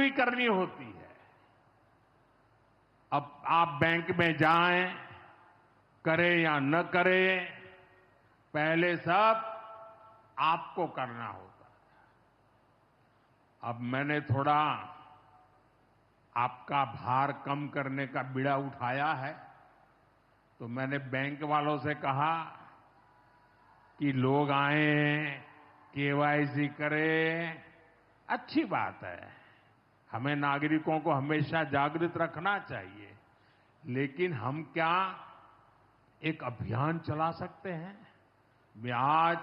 पूरी करनी होती है। अब आप बैंक में जाएं, करें या न करें, पहले सब आपको करना होता है। अब मैंने थोड़ा आपका भार कम करने का बीड़ा उठाया है, तो मैंने बैंक वालों से कहा कि लोग आए, केवाईसी करें, अच्छी बात है। हमें नागरिकों को हमेशा जागृत रखना चाहिए, लेकिन हम क्या एक अभियान चला सकते हैं? मैं आज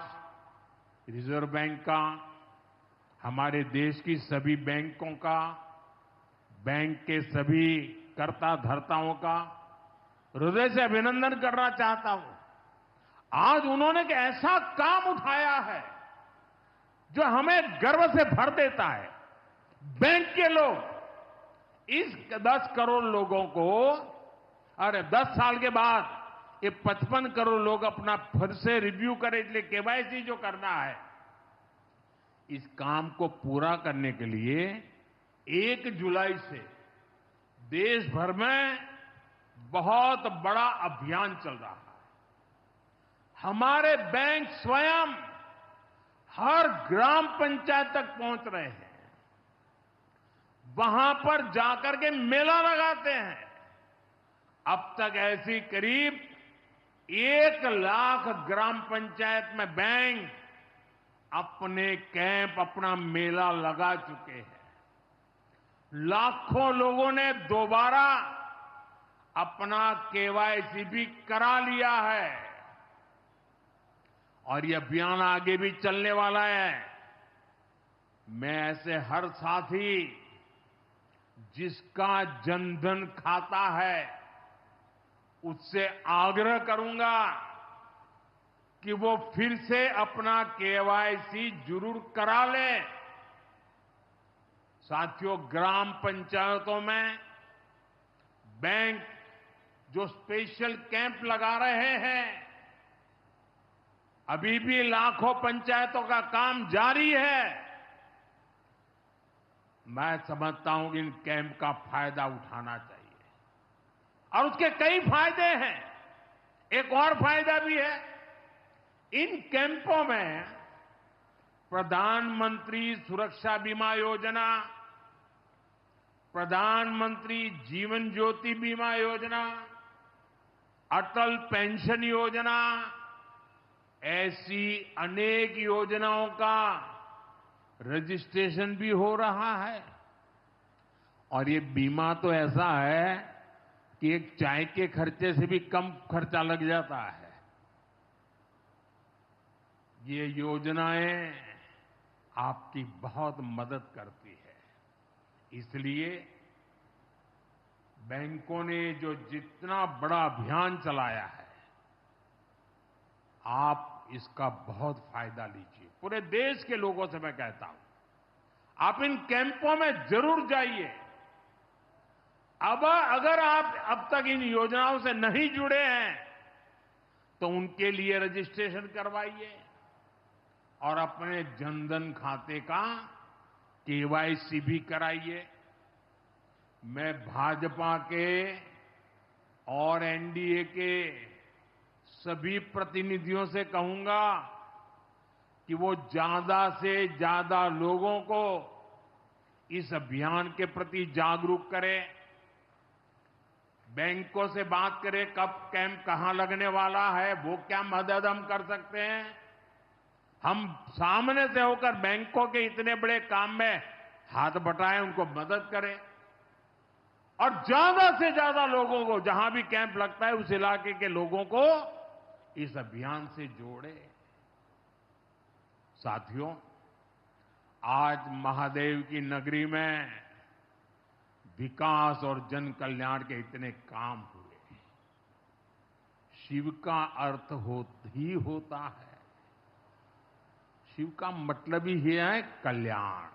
रिजर्व बैंक का, हमारे देश की सभी बैंकों का, बैंक के सभी कर्ता धर्ताओं का हृदय से अभिनंदन करना चाहता हूं। आज उन्होंने एक ऐसा काम उठाया है जो हमें गर्व से भर देता है। बैंक के लोग इस 10 करोड़ लोगों को, अरे 10 साल के बाद ये 55 करोड़ लोग अपना फिर से रिव्यू करें, इसलिए केवाईसी जो करना है, इस काम को पूरा करने के लिए 1 जुलाई से देश भर में बहुत बड़ा अभियान चल रहा है। हमारे बैंक स्वयं हर ग्राम पंचायत तक पहुंच रहे हैं, वहां पर जाकर के मेला लगाते हैं। अब तक ऐसी करीब 1 लाख ग्राम पंचायत में बैंक अपने कैंप, अपना मेला लगा चुके हैं। लाखों लोगों ने दोबारा अपना केवाईसी भी करा लिया है और ये अभियान आगे भी चलने वाला है। मैं ऐसे हर साथी जिसका जनधन खाता है उससे आग्रह करूंगा कि वो फिर से अपना केवाईसी जरूर करा ले। साथियों, ग्राम पंचायतों में बैंक जो स्पेशल कैंप लगा रहे हैं, अभी भी लाखों पंचायतों का काम जारी है। मैं समझता हूं कि इन कैंप का फायदा उठाना चाहिए और उसके कई फायदे हैं। एक और फायदा भी है, इन कैंपों में प्रधानमंत्री सुरक्षा बीमा योजना, प्रधानमंत्री जीवन ज्योति बीमा योजना, अटल पेंशन योजना, ऐसी अनेक योजनाओं का रजिस्ट्रेशन भी हो रहा है। और ये बीमा तो ऐसा है कि एक चाय के खर्चे से भी कम खर्चा लग जाता है। ये योजनाएं आपकी बहुत मदद करती है। इसलिए बैंकों ने जो जितना बड़ा अभियान चलाया है, आप इसका बहुत फायदा लीजिए। पूरे देश के लोगों से मैं कहता हूं, आप इन कैंपों में जरूर जाइए। अब अगर आप अब तक इन योजनाओं से नहीं जुड़े हैं तो उनके लिए रजिस्ट्रेशन करवाइए और अपने जनधन खाते का केवाईसी भी कराइए। मैं भाजपा के और एनडीए के सभी प्रतिनिधियों से कहूंगा कि वो ज्यादा से ज्यादा लोगों को इस अभियान के प्रति जागरूक करें। बैंकों से बात करें कब कैंप कहां लगने वाला है, वो क्या मदद हम कर सकते हैं। हम सामने से होकर बैंकों के इतने बड़े काम में हाथ बटाएं, उनको मदद करें और ज्यादा से ज्यादा लोगों को, जहां भी कैंप लगता है उस इलाके के लोगों को इस अभियान से जोड़े। साथियों, आज महादेव की नगरी में विकास और जन कल्याण के इतने काम हुए। शिव का अर्थ ही होता है, शिव का मतलब ही है कल्याण।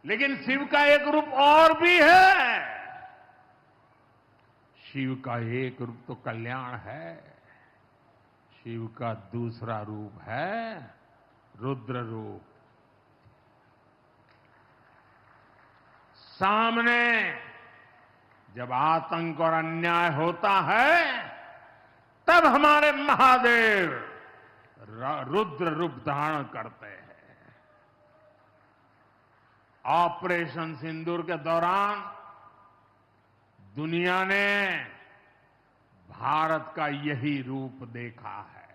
लेकिन शिव का एक रूप और भी है। शिव का एक रूप तो कल्याण है, शिव का दूसरा रूप है रुद्र रूप। सामने जब आतंक और अन्याय होता है तब हमारे महादेव रुद्र रूप धारण करते हैं। ऑपरेशन सिंदूर के दौरान दुनिया ने भारत का यही रूप देखा है।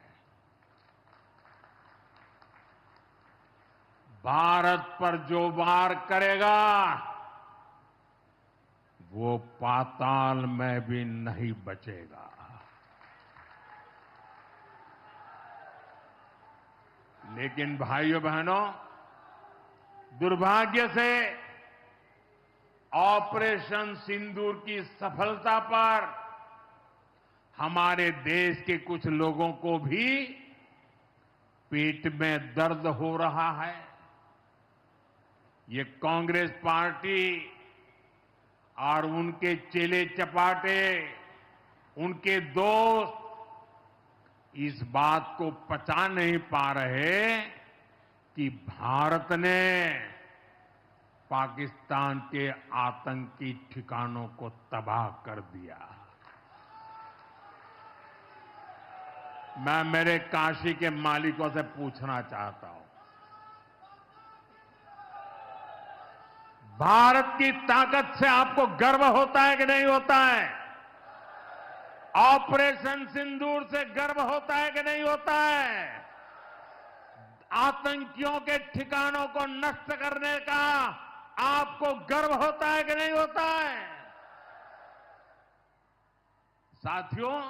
भारत पर जो वार करेगा वो पाताल में भी नहीं बचेगा। लेकिन भाइयों बहनों, दुर्भाग्य से ऑपरेशन सिंदूर की सफलता पर हमारे देश के कुछ लोगों को भी पेट में दर्द हो रहा है। ये कांग्रेस पार्टी और उनके चेले चपाटे, उनके दोस्त इस बात को पचा नहीं पा रहे कि भारत ने पाकिस्तान के आतंकी ठिकानों को तबाह कर दिया। मैं मेरे काशी के मालिकों से पूछना चाहता हूं, भारत की ताकत से आपको गर्व होता है कि नहीं होता है? ऑपरेशन सिंदूर से गर्व होता है कि नहीं होता है? आतंकियों के ठिकानों को नष्ट करने का आपको गर्व होता है कि नहीं होता है? साथियों,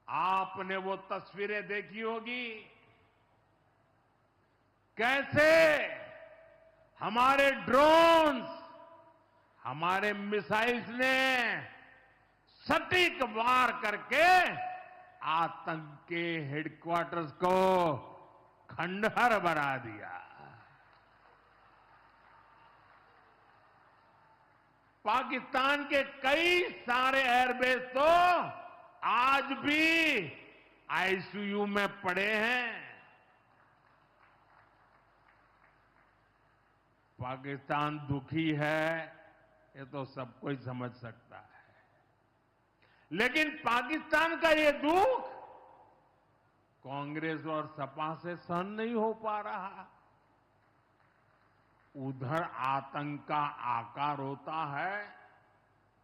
आपने वो तस्वीरें देखी होगी कैसे हमारे ड्रोन्स, हमारे मिसाइल्स ने सटीक वार करके आतंक के हेडक्वार्टर्स को खंडहर बना दिया। पाकिस्तान के कई सारे एयरबेस तो आज भी आईसीयू में पड़े हैं। पाकिस्तान दुखी है, ये तो सब कोई समझ सकता है। लेकिन पाकिस्तान का ये दुख कांग्रेस और सपा से सहन नहीं हो पा रहा। उधर आतंक का आकार होता है,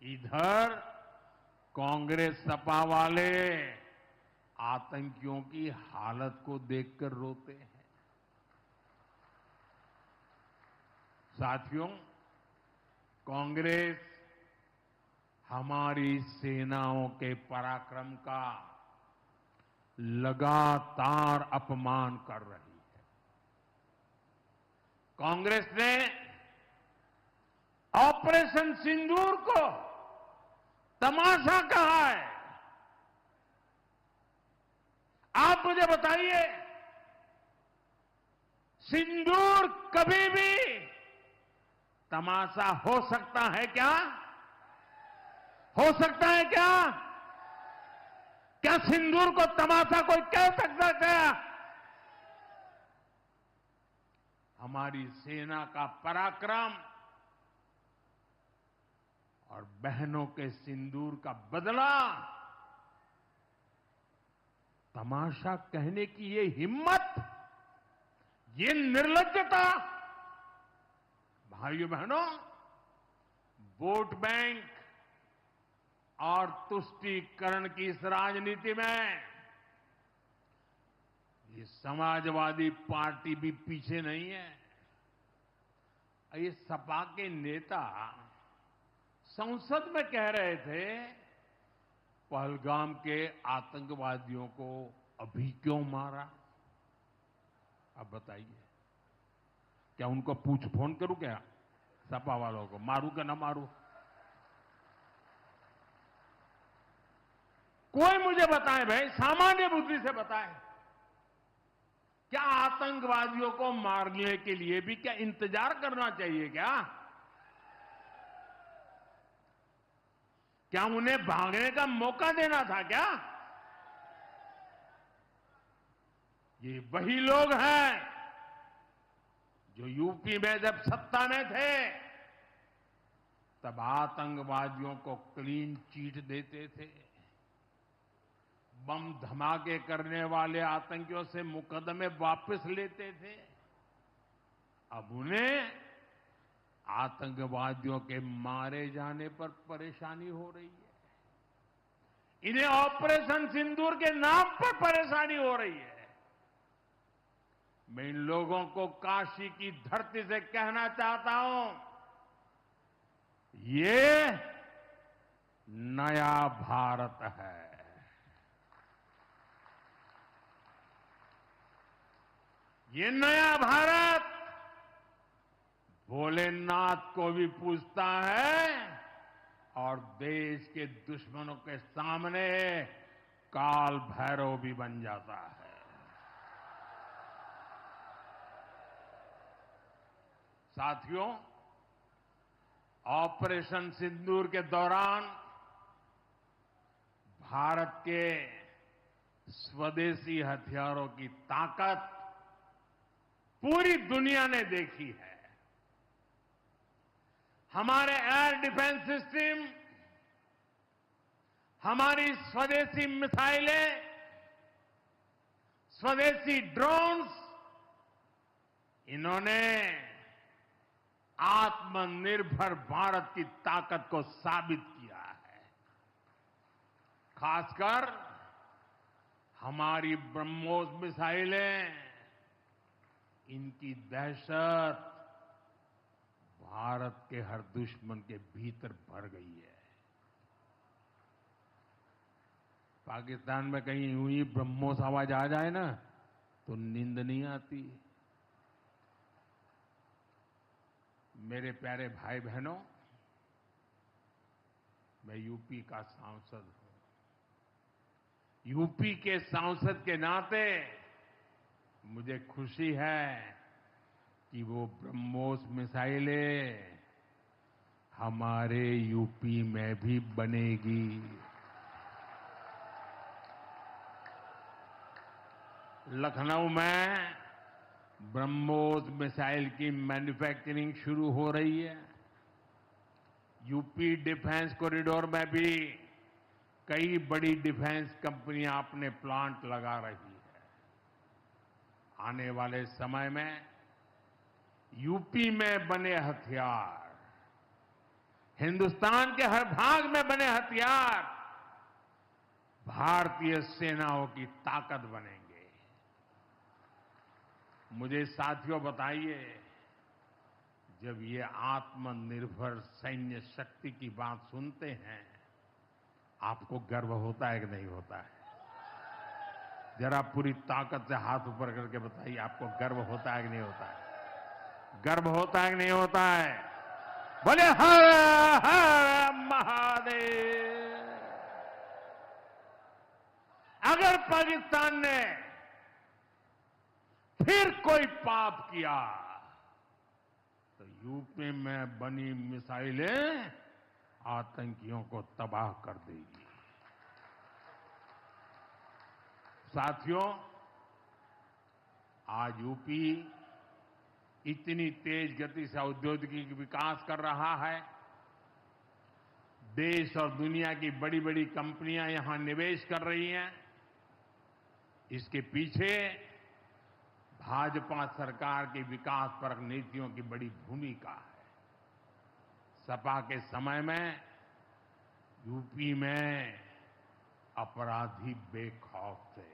इधर कांग्रेस सपा वाले आतंकियों की हालत को देखकर रोते हैं। साथियों, कांग्रेस हमारी सेनाओं के पराक्रम का लगातार अपमान कर रही है। कांग्रेस ने ऑपरेशन सिंदूर को तमाशा कहा है। आप मुझे बताइए, सिंदूर कभी भी तमाशा हो सकता है क्या? हो सकता है क्या? क्या सिंदूर को तमाशा कोई कह सकता है क्या? हमारी सेना का पराक्रम और बहनों के सिंदूर का बदला तमाशा कहने की ये हिम्मत, ये निर्लज्जता, भाइयों बहनों, वोट बैंक और तुष्टीकरण की इस राजनीति में ये समाजवादी पार्टी भी पीछे नहीं है। ये सपा के नेता संसद में कह रहे थे, पहलगाम के आतंकवादियों को अभी क्यों मारा? अब बताइए, क्या उनको पूछ फोन करूं क्या? सपा वालों को मारूं क्या ना मारूं? कोई मुझे बताए भाई, सामान्य बुद्धि से बताए, क्या आतंकवादियों को मारने के लिए भी क्या इंतजार करना चाहिए क्या? क्या उन्हें भागने का मौका देना था क्या? ये वही लोग हैं जो यूपी में जब सत्ता में थे तब आतंकवादियों को क्लीन चिट देते थे, बम धमाके करने वाले आतंकियों से मुकदमे वापस लेते थे। अब उन्हें आतंकवादियों के मारे जाने पर परेशानी हो रही है। इन्हें ऑपरेशन सिंदूर के नाम पर परेशानी हो रही है। मैं इन लोगों को काशी की धरती से कहना चाहता हूं, ये नया भारत है। ये नया भारत भोलेनाथ को भी पूजता है और देश के दुश्मनों के सामने काल भैरव भी बन जाता है। साथियों, ऑपरेशन सिंदूर के दौरान भारत के स्वदेशी हथियारों की ताकत पूरी दुनिया ने देखी है। हमारे एयर डिफेंस सिस्टम, हमारी स्वदेशी मिसाइलें, स्वदेशी ड्रोन्स, इन्होंने आत्मनिर्भर भारत की ताकत को साबित किया है। खासकर हमारी ब्रह्मोस मिसाइलें, इनकी दहशत भारत के हर दुश्मन के भीतर भर गई है। पाकिस्तान में कहीं यूं ही ब्रह्मोस आवाज आ जाए ना तो नींद नहीं आती। मेरे प्यारे भाई बहनों, मैं यूपी का सांसद हूं। यूपी के सांसद के नाते मुझे खुशी है कि वो ब्रह्मोस मिसाइलें हमारे यूपी में भी बनेगी। लखनऊ में ब्रह्मोस मिसाइल की मैन्युफैक्चरिंग शुरू हो रही है। यूपी डिफेंस कॉरिडोर में भी कई बड़ी डिफेंस कंपनियां अपने प्लांट लगा रही है। आने वाले समय में यूपी में बने हथियार, हिंदुस्तान के हर भाग में बने हथियार भारतीय सेनाओं की ताकत बनेंगे। मुझे साथियों बताइए, जब ये आत्मनिर्भर सैन्य शक्ति की बात सुनते हैं, आपको गर्व होता है कि नहीं होता है? जरा पूरी ताकत से हाथ ऊपर करके बताइए, आपको गर्व होता है कि नहीं होता है? गर्व होता है कि नहीं होता है? बोले हर हर महादेव। अगर पाकिस्तान ने फिर कोई पाप किया तो यूपी में बनी मिसाइलें आतंकियों को तबाह कर देगी। साथियों, आज यूपी इतनी तेज गति से औद्योगिक विकास कर रहा है। देश और दुनिया की बड़ी बड़ी कंपनियां यहां निवेश कर रही हैं। इसके पीछे भाजपा सरकार की विकासपरक नीतियों की बड़ी भूमिका है। सपा के समय में यूपी में अपराधी बेखौफ थे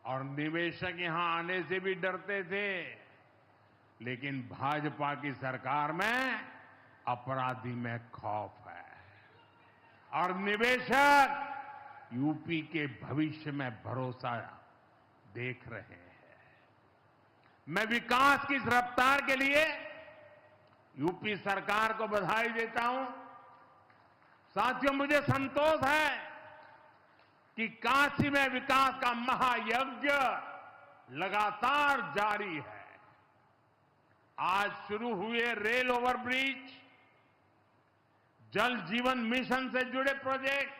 और निवेशक यहां आने से भी डरते थे, लेकिन भाजपा की सरकार में अपराधी में खौफ है और निवेशक यूपी के भविष्य में भरोसा देख रहे हैं। मैं विकास की इस रफ्तार के लिए यूपी सरकार को बधाई देता हूं। साथियों, मुझे संतोष है कि काशी में विकास का महायज्ञ लगातार जारी है। आज शुरू हुए रेल ओवरब्रिज, जल जीवन मिशन से जुड़े प्रोजेक्ट,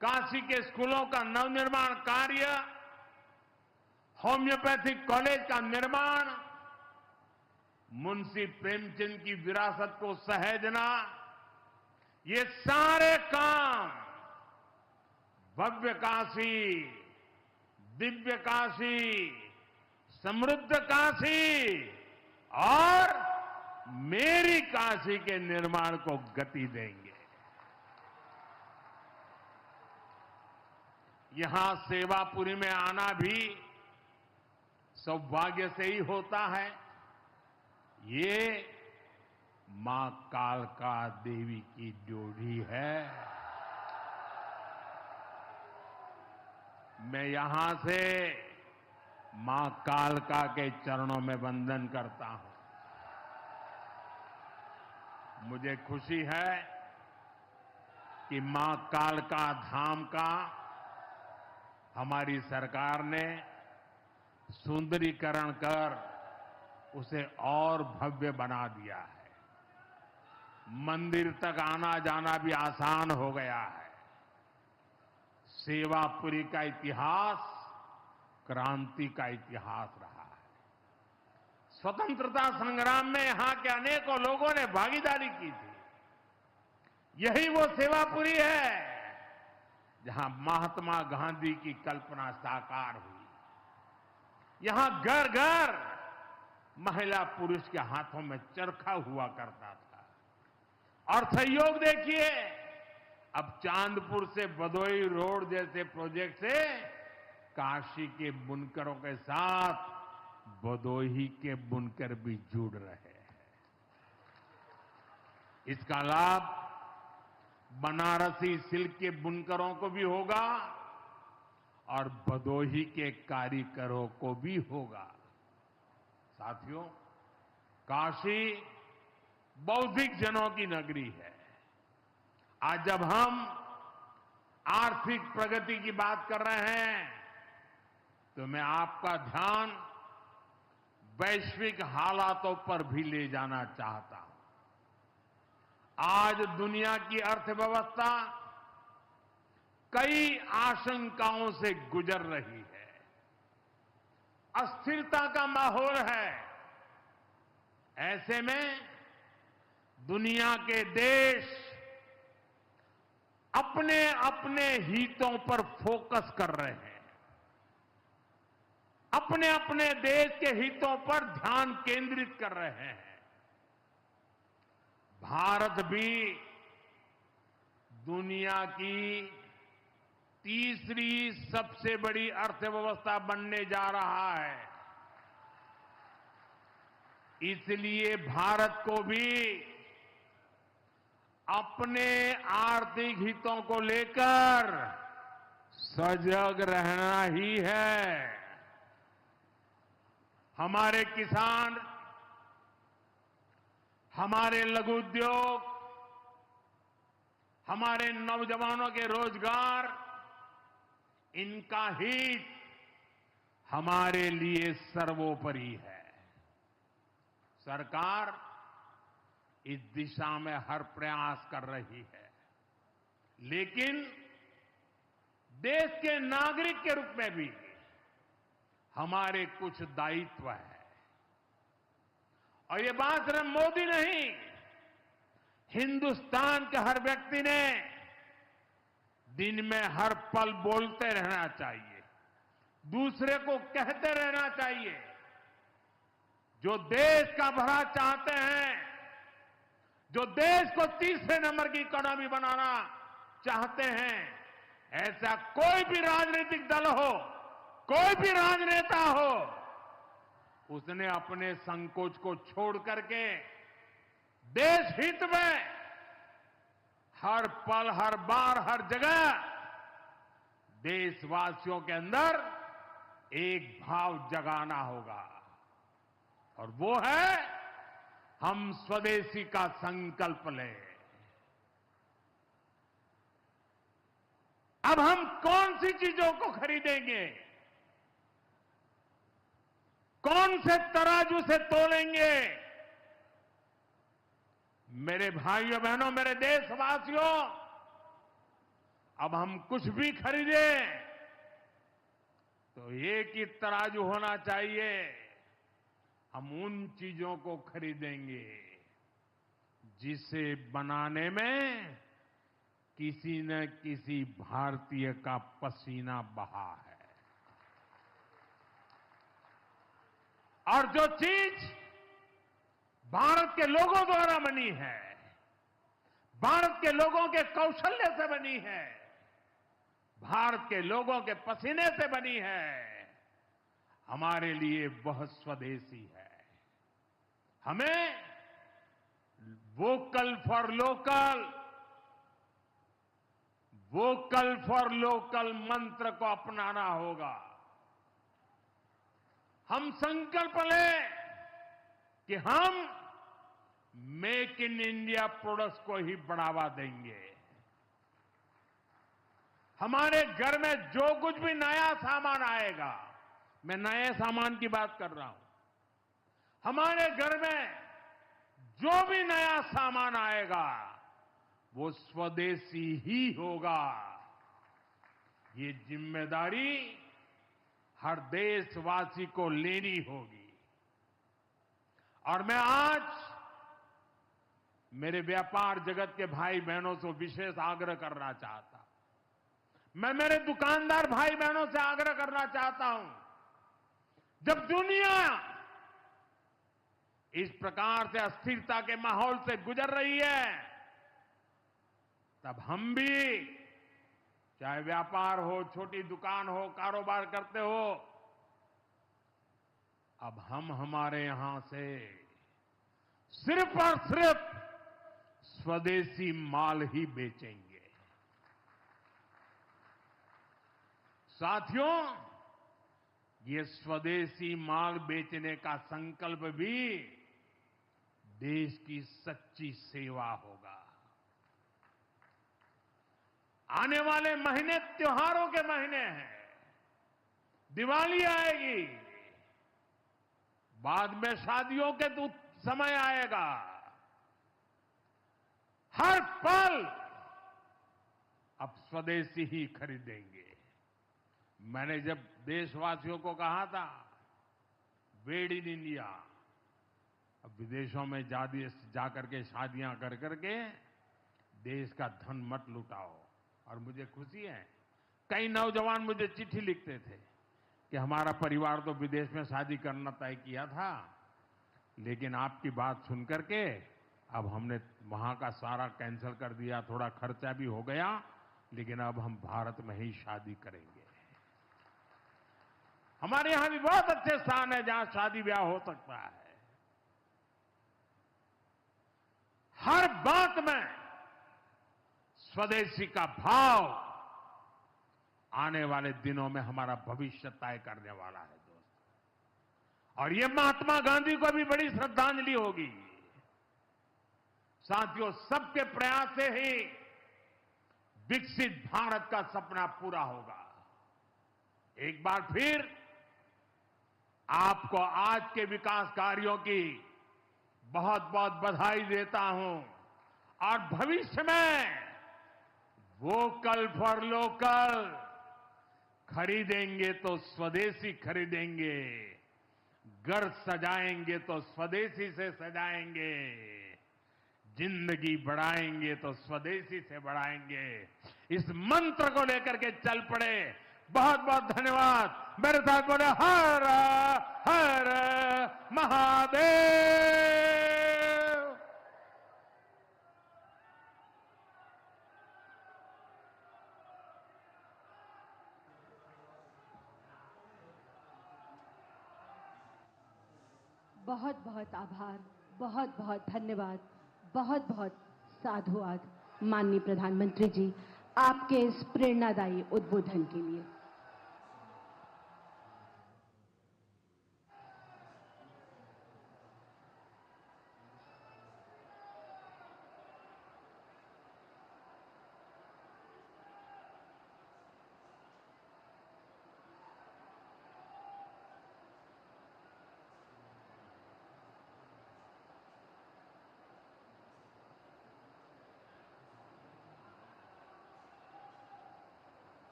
काशी के स्कूलों का नवनिर्माण कार्य, होम्योपैथिक कॉलेज का निर्माण, मुंशी प्रेमचंद की विरासत को सहेजना, ये सारे काम भव्य काशी, दिव्य काशी, समृद्ध काशी और मेरी काशी के निर्माण को गति देंगे। यहां सेवापुरी में आना भी सौभाग्य से ही होता है। ये मां कालका देवी की ड्योढ़ी है। मैं यहां से मां कालका के चरणों में वंदन करता हूं। मुझे खुशी है कि मां कालका धाम का हमारी सरकार ने सुंदरीकरण कर उसे और भव्य बना दिया है। मंदिर तक आना जाना भी आसान हो गया है। सेवापुरी का इतिहास क्रांति का इतिहास रहा है। स्वतंत्रता संग्राम में यहां के अनेकों लोगों ने भागीदारी की थी। यही वो सेवापुरी है जहां महात्मा गांधी की कल्पना साकार हुई। यहां घर घर महिला पुरुष के हाथों में चरखा हुआ करता था। और सहयोग देखिए, अब चांदपुर से भदोई रोड जैसे प्रोजेक्ट से काशी के बुनकरों के साथ भदोही के बुनकर भी जुड़ रहे हैं। इसका लाभ बनारसी सिल्क के बुनकरों को भी होगा और भदोही के कारीगरों को भी होगा। साथियों, काशी बौद्धिक जनों की नगरी है। आज जब हम आर्थिक प्रगति की बात कर रहे हैं तो मैं आपका ध्यान वैश्विक हालातों पर भी ले जाना चाहता हूं। आज दुनिया की अर्थव्यवस्था कई आशंकाओं से गुजर रही है। अस्थिरता का माहौल है। ऐसे में दुनिया के देश अपने अपने हितों पर फोकस कर रहे हैं। अपने अपने देश के हितों पर ध्यान केंद्रित कर रहे हैं। भारत भी दुनिया की तीसरी सबसे बड़ी अर्थव्यवस्था बनने जा रहा है। इसलिए भारत को भी अपने आर्थिक हितों को लेकर सजग रहना ही है। हमारे किसान, हमारे लघु उद्योग, हमारे नौजवानों के रोजगार, इनका हित हमारे लिए सर्वोपरि है। सरकार इस दिशा में हर प्रयास कर रही है, लेकिन देश के नागरिक के रूप में भी हमारे कुछ दायित्व है। और ये बात सिर्फ मोदी नहीं, हिंदुस्तान के हर व्यक्ति ने दिन में हर पल बोलते रहना चाहिए, दूसरे को कहते रहना चाहिए। जो देश का भला चाहते हैं, जो देश को तीसरे नंबर की इकोनॉमी बनाना चाहते हैं, ऐसा कोई भी राजनीतिक दल हो, कोई भी राजनेता हो, उसने अपने संकोच को छोड़ करके देश हित में हर पल, हर बार, हर जगह देशवासियों के अंदर एक भाव जगाना होगा, और वो है हम स्वदेशी का संकल्प लें। अब हम कौन सी चीजों को खरीदेंगे, कौन से तराजू से तोलेंगे? मेरे भाइयों बहनों, मेरे देशवासियों, अब हम कुछ भी खरीदें तो एक ही तराजू होना चाहिए। हम उन चीजों को खरीदेंगे जिसे बनाने में किसी न किसी भारतीय का पसीना बहा है। और जो चीज भारत के लोगों द्वारा बनी है, भारत के लोगों के कौशल्य से बनी है, भारत के लोगों के पसीने से बनी है, हमारे लिए वह स्वदेशी है। हमें vocal for local, vocal for local मंत्र को अपनाना होगा। हम संकल्प लें कि हम मेक इन इंडिया प्रोडक्ट्स को ही बढ़ावा देंगे। हमारे घर में जो कुछ भी नया सामान आएगा, मैं नए सामान की बात कर रहा हूं, हमारे घर में जो भी नया सामान आएगा वो स्वदेशी ही होगा। ये जिम्मेदारी हर देशवासी को लेनी होगी। और मैं आज मेरे व्यापार जगत के भाई बहनों से विशेष आग्रह करना चाहता हूं। मैं मेरे दुकानदार भाई बहनों से आग्रह करना चाहता हूं, जब दुनिया इस प्रकार से अस्थिरता के माहौल से गुजर रही है, तब हम भी, चाहे व्यापार हो, छोटी दुकान हो, कारोबार करते हो, अब हम हमारे यहां से सिर्फ और सिर्फ स्वदेशी माल ही बेचेंगे। साथियों, ये स्वदेशी माल बेचने का संकल्प भी देश की सच्ची सेवा होगा। आने वाले महीने त्योहारों के महीने हैं, दिवाली आएगी, बाद में शादियों के समय आएगा। हर पल अब स्वदेशी ही खरीदेंगे। मैंने जब देशवासियों को कहा था मेड इन इंडिया, अब विदेशों में जाकर के शादियां कर करके देश का धन मत लुटाओ। और मुझे खुशी है, कई नौजवान मुझे चिट्ठी लिखते थे कि हमारा परिवार तो विदेश में शादी करना तय किया था, लेकिन आपकी बात सुन करके अब हमने वहां का सारा कैंसिल कर दिया, थोड़ा खर्चा भी हो गया, लेकिन अब हम भारत में ही शादी करेंगे। हमारे यहां भी बहुत अच्छे स्थान है जहां शादी ब्याह हो सकता है। हर बात में स्वदेशी का भाव आने वाले दिनों में हमारा भविष्य तय करने वाला है दोस्तों। और ये महात्मा गांधी को भी बड़ी श्रद्धांजलि होगी। साथियों, सबके प्रयास से ही विकसित भारत का सपना पूरा होगा। एक बार फिर आपको आज के विकास कार्यों की बहुत बहुत बधाई देता हूं। और भविष्य में वोकल फॉर लोकल, खरीदेंगे तो स्वदेशी खरीदेंगे, घर सजाएंगे तो स्वदेशी से सजाएंगे, जिंदगी बढ़ाएंगे तो स्वदेशी से बढ़ाएंगे। इस मंत्र को लेकर के चल पड़े। बहुत बहुत धन्यवाद। मेरे साथ बोले हर हर महादेव। बहुत बहुत आभार, बहुत बहुत धन्यवाद, बहुत बहुत साधुवाद माननीय प्रधानमंत्री जी, आपके इस प्रेरणादायी उद्बोधन के लिए।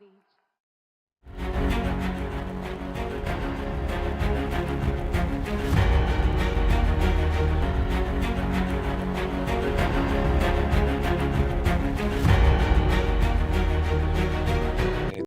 बीच